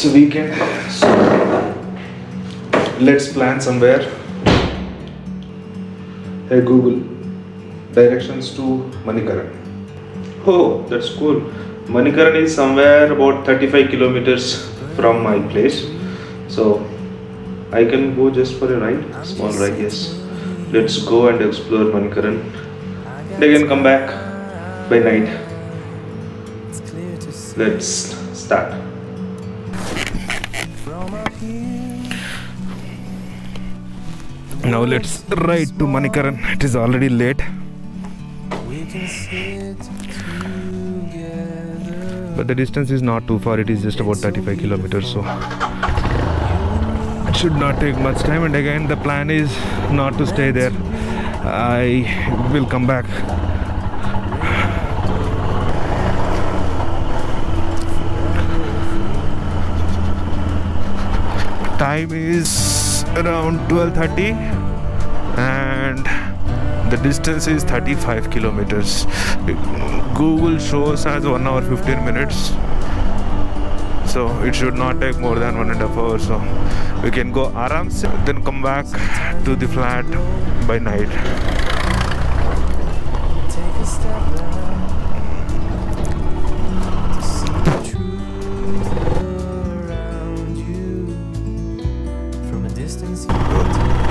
It's a weekend, so let's plan somewhere. Hey Google, directions to Manikaran. Oh, that's cool. Manikaran is somewhere about 35 kilometers from my place, so I can go just for a ride, small ride. Yes, let's go and explore Manikaran. And again, come back by night. Let's start. Now let's ride to Manikaran. It is already late. But the distance is not too far. It is just about 35 kilometers, so it should not take much time. And again, the plan is not to stay there. I will come back. Time is around 12:30 and the distance is 35 kilometers. Google shows as 1 hour 15 minutes, so it should not take more than 1.5 hours. So we can go aram se, then come back to the flat by night.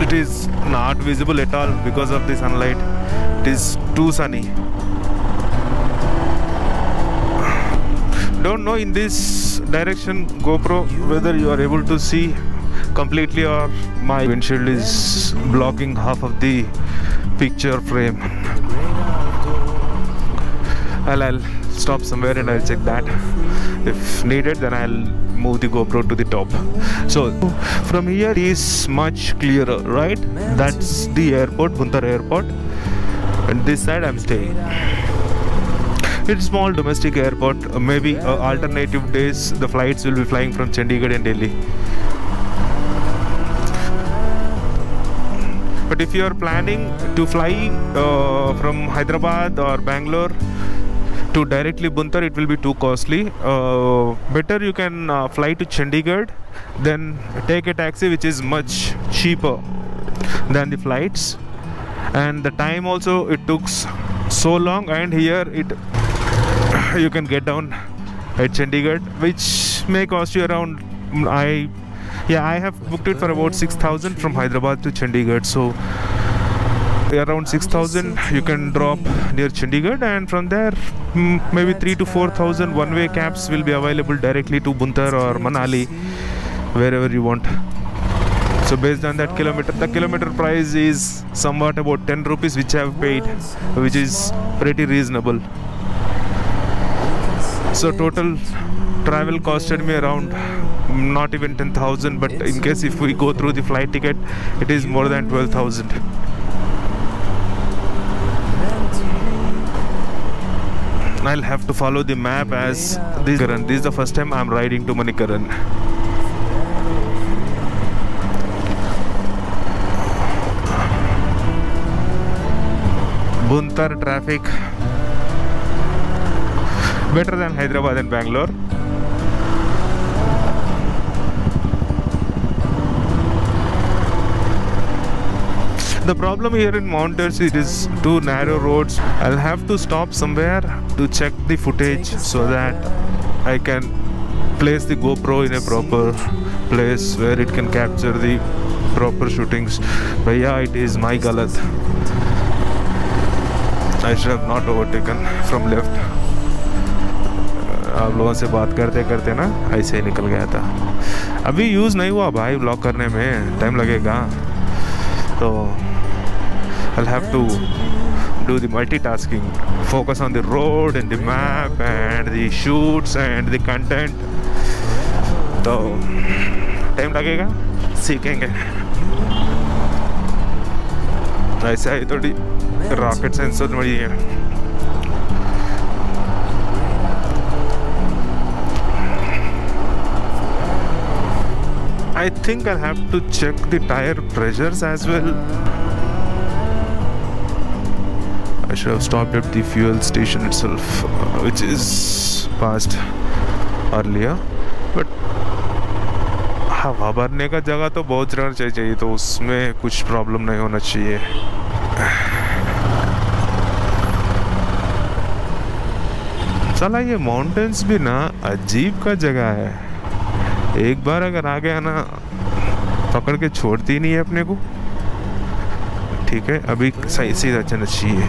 It is not visible at all because of the sunlight. It is too sunny. Don't know in this direction GoPro whether you are able to see completely or my windshield is blocking half of the picture frame. I'll stop somewhere and I'll check that. If needed, then I'll move the GoPro to the top. So from here it is much clearer, right? That's the airport, Buntar Airport, and this side I'm staying. It's small domestic airport. Maybe alternative days the flights will be flying from Chandigarh and Delhi. But if you are planning to fly from Hyderabad or Bangalore to directly Buntar, it will be too costly. Better you can fly to Chandigarh, then take a taxi, which is much cheaper than the flights, and the time also it took so long. And here you can get down at Chandigarh, which may cost you around I have booked it for about 6,000 from Hyderabad to Chandigarh. So around 6,000 you can drop near Chandigarh, and from there maybe 3,000 to 4,000 one-way cabs will be available directly to Buntar or Manali, wherever you want. So based on that the kilometer price is somewhat about 10 rupees, which I have paid, which is pretty reasonable. So total travel costed me around not even 10,000, but in case if we go through the flight ticket, it is more than 12,000. I'll have to follow the map as this is the first time I'm riding to Manikaran. Buntar traffic better than Hyderabad and Bangalore. The problem here in mountains, it is too narrow roads. I'll have to stop somewhere to check the footage so that I can place the GoPro in a proper place where it can capture the proper shootings. But yeah, it is my galat. I should have not overtaken from left. आप लोगों से बात करते करते ना ऐसे ही निकल गया था. अभी यूज़ नहीं हुआ भाई, ब्लॉक करने में टाइम लगेगा. तो I'll have to do the multitasking, focus on the road and the map and the shoots and the content. तो टाइम लगेगा, सीखेंगे. ऐसा ही थोड़ी रॉकेट सेंसर बड़ी है. I think I'll have to check the tire pressures as well. I should have stopped at the fuel station itself, which is passed earlier, but हवा भरने का जगह तो बहुत रहना चाहिए, तो उसमें कुछ प्रॉब्लम नहीं होना चाहिए। साला ये माउंटेन्स भी ना अजीब का जगह है, एक बार अगर आ गया ना पकड़ के छोड़ती ही नहीं है अपने को। ठीक है, अभी सही सीधा चलना चाहिए।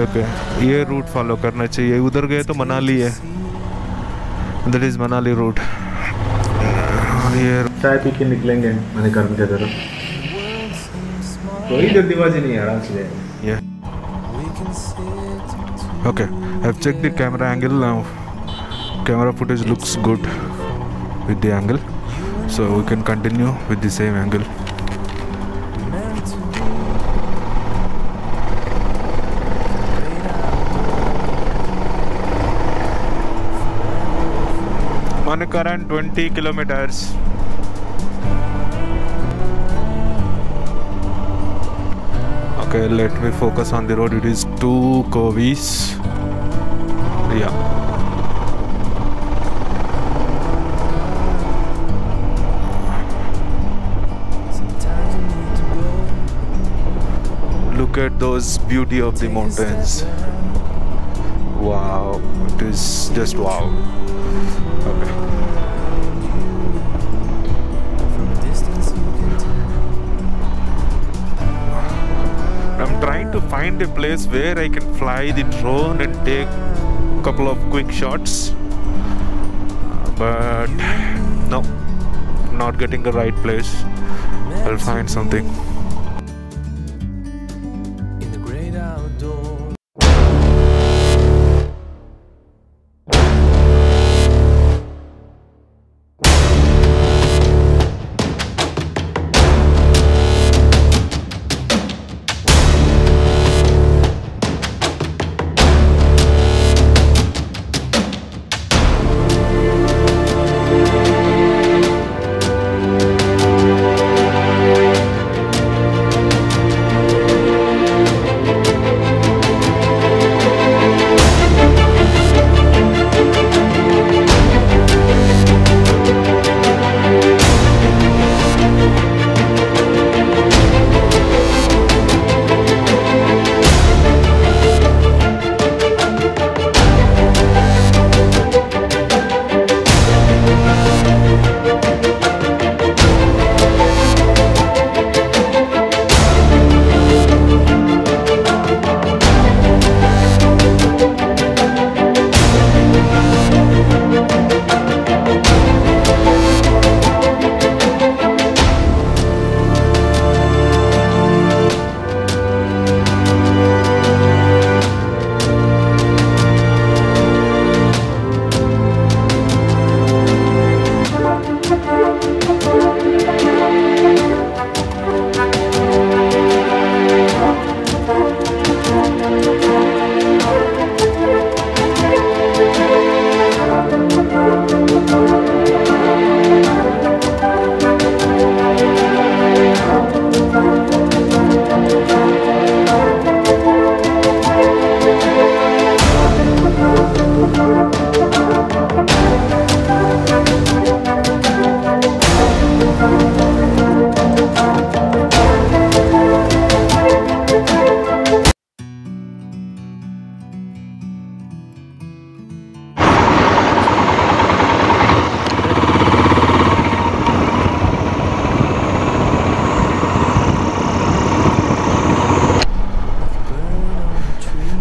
ओके, ये रूट फॉलो करना चाहिए। उधर गए तो मनाली है, दैट इज मनाली रूट। ये चाय पी के निकलेंगे मैंने कर्म की तरफ, कोई जल्दीबाजी नहीं, आराम से जाएंगे। Okay, I've checked the camera angle now. Camera footage looks good with the angle, so we can continue with the same angle. On a current 20 kilometers. Okay, let me focus on the road. It is 2 curvies. Yeah. Look at those beauty of the mountains. Wow, it is just wow. Okay. I'm trying to find a place where I can fly the drone and take a couple of quick shots, but no, not getting the right place. I'll find something. In the great outdoors.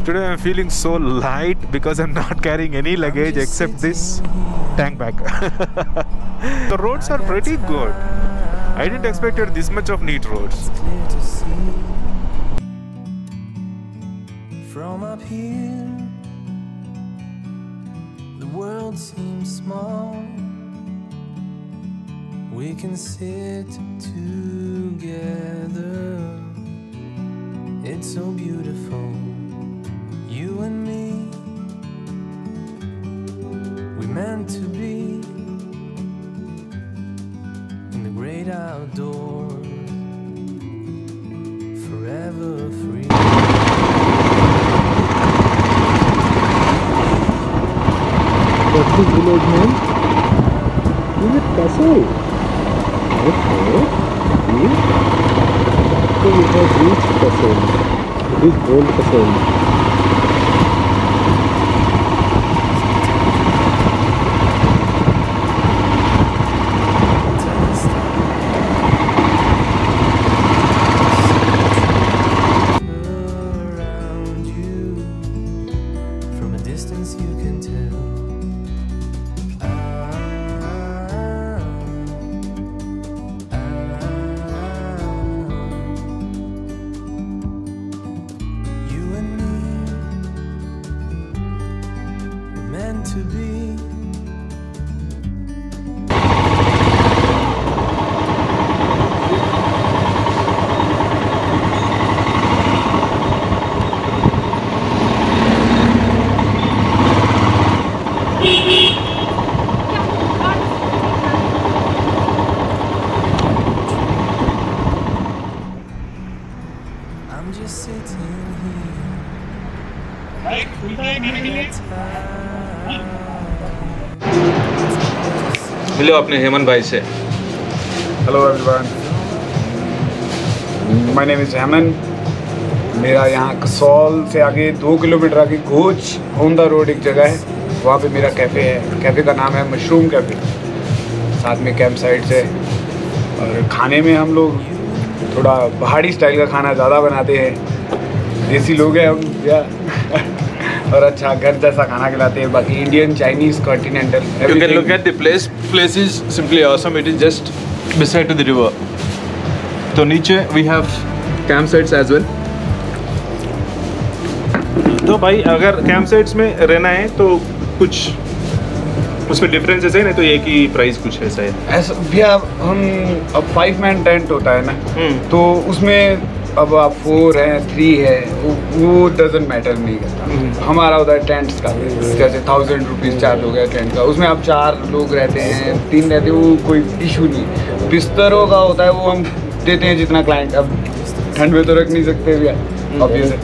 Today I'm feeling so light because I'm not carrying any luggage except this tank bag. The roads are pretty good. I didn't expect this much of neat roads. From up here, the world seems small. We can sit together. It's so beautiful. You and me, we meant to be in the great outdoors, forever free. this village name? Is it Kasol? Okay. So we have reached Kasol. It is old Kasol. Around you, from a distance you can tell. You and me were meant to be. I'm just sitting मिलो अपने हेमंत भाई से। Hello everyone, my name is Heman. मेरा यहाँ कसौल से आगे 2 kilometre आगे घोच on the road एक जगह है, वहाँ पे मेरा कैफ़े है। कैफ़े का नाम है मशरूम कैफ़े। साथ में कैंप साइट्स है और खाने में हम लोग थोड़ा पहाड़ी स्टाइल का खाना ज़्यादा बनाते हैं। देसी लोग हैं हम या और अच्छा घर जैसा खाना खिलाते हैं। बाकी Indian, Chinese, continental. You can look at the place. Place is simply awesome. It is just beside to the river. तो नीचे we have campsites as well. तो भाई अगर कैंप साइट्स में रहना है तो कुछ उसमें डिफरेंसेस है ना, तो एक ही प्राइस कुछ ऐसा है ऐसा भैया। हम अब 5 मैन टेंट होता है ना, तो उसमें अब आप 4 हैं 3 है, वो डजेंट मैटर नहीं करता। हमारा होता है टेंट्स का, जैसे 1000 रुपीज़ चार्ज हो गया टेंट का। उसमें आप 4 लोग रहते हैं, 3 रहते हैं, वो कोई इशू नहीं। बिस्तरों का होता है वो हम देते हैं जितना क्लाइंट। अब ठंड में तो रख नहीं सकते भैया, ऑब्वियस है।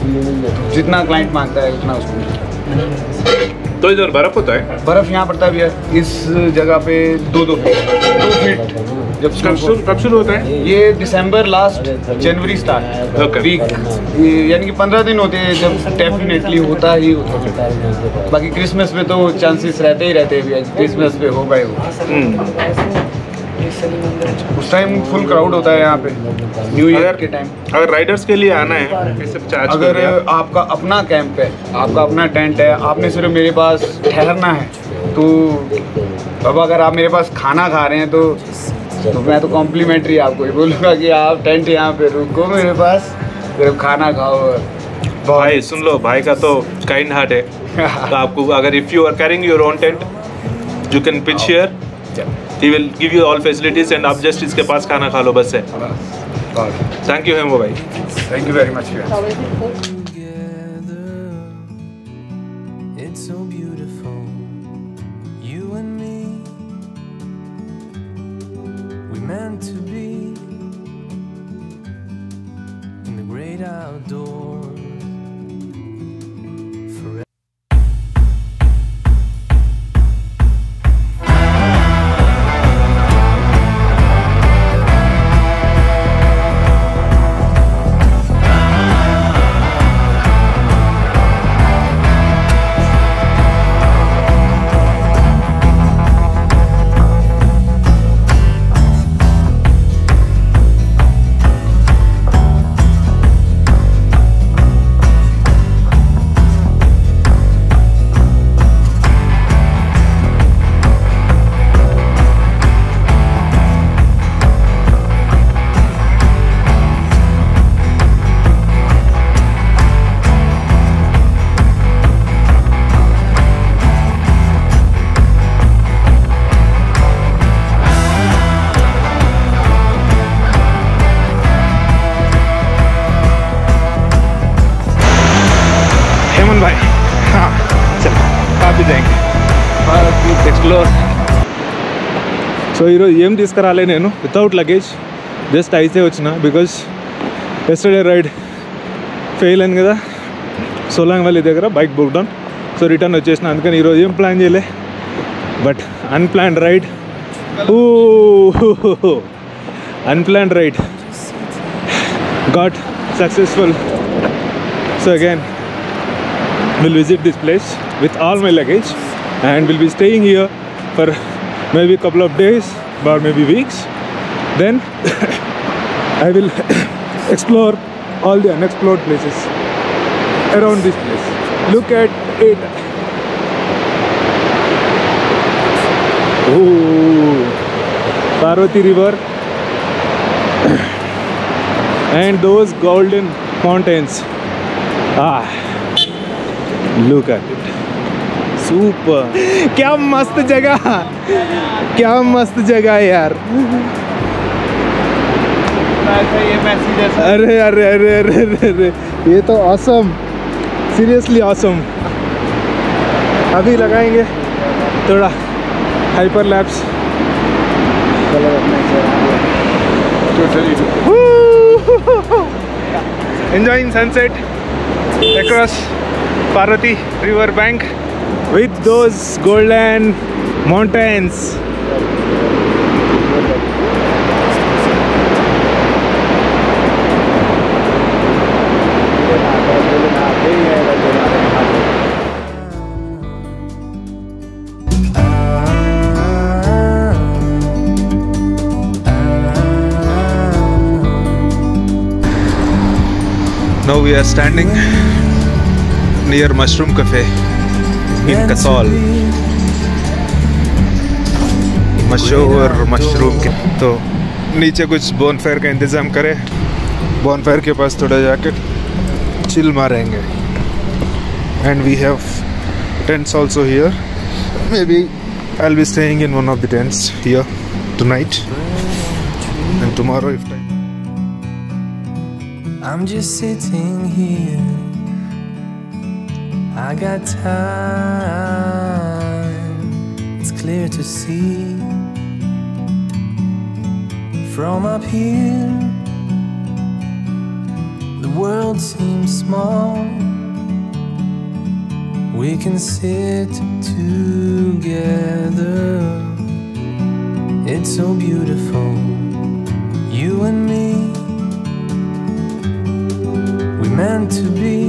जितना क्लाइंट मांगता है उतना उसको मिलता है। तो इधर बर्फ होता है? बर्फ़ यहाँ पड़ता है भैया इस जगह पे 2 फीट। जब कब शुरू होता है? ये दिसंबर लास्ट, जनवरी स्टार्ट। Okay. वीक यानी कि 15 दिन होते हैं जब डेफिनेटली होता ही होता है। बाकी क्रिसमस पे तो चांसेस रहते ही रहते हैं भैया, क्रिसमस पे होगा ही होगा। उस टाइम फुल क्राउड होता है यहाँ पे, न्यू ईयर के टाइम। अगर राइडर्स के लिए आना है कैसे चार्ज? अगर आपका अपना कैंप है, आपका अपना टेंट है, आपने सिर्फ मेरे पास ठहरना है, तो अब अगर आप मेरे पास खाना खा रहे हैं तो मैं तो कॉम्प्लीमेंट्री आपको ही बोलूँगा कि आप टेंट यहाँ पे रुको मेरे पास, सिर्फ खाना खाओ। भाई सुन लो, भाई का तो काइंड हार्ट है। तो आपको अगर if you are carrying your own tent, you can pitch here, he will give you all facilities and आप जस्ट इसके पास खाना खा लो, बस है। थैंक यू हेमो भाई। Thank you very much. Together, it's so beautiful. You and me, we meant to be in the great outdoors. Forever. Explore. So ఈరోజు ఏం తీసుకురాలే నేను, వితౌట్ లగేజ్ జస్ట్ అయితే వచ్చిన, బికాజ్ ఎస్టర్డే రైడ్ ఫెయిల్ అయింది కదా Solang valley దగ్గర, bike break down. So return వచ్చేసిన, అందుకని ఈరోజు ఏం ప్లాన్ చేయలే, but unplanned ride. Ooh, unplanned ride got successful. So again, we'll visit this place with all my luggage, and we'll be staying here for maybe a couple of days or maybe weeks. Then I will explore all the unexplored places around this place. Look at it. Oh, Parvati River and those golden mountains. Ah, look at it. Super. क्या मस्त जगह, क्या मस्त जगह है यार. अरे अरे अरे अरे अरे, ये तो awesome, seriously awesome. अभी लगाएंगे थोड़ा hyper lapse. Enjoying sunset across Parvati river bank with those golden mountains. Now we are standing near Mushroom Cafe in Kasol. मशहूर मशरूम के. तो नीचे कुछ बोनफायर का इंतज़ाम करें. बोनफायर के पास थोड़ा जाके चिल मारेंगे. And we have tents also here. Maybe I'll be staying in one of the tents here tonight and tomorrow if time. I'm just sitting here. I got time. It's clear to see from up here. The world seems small. We can sit together. It's so beautiful, you and me. Meant to be.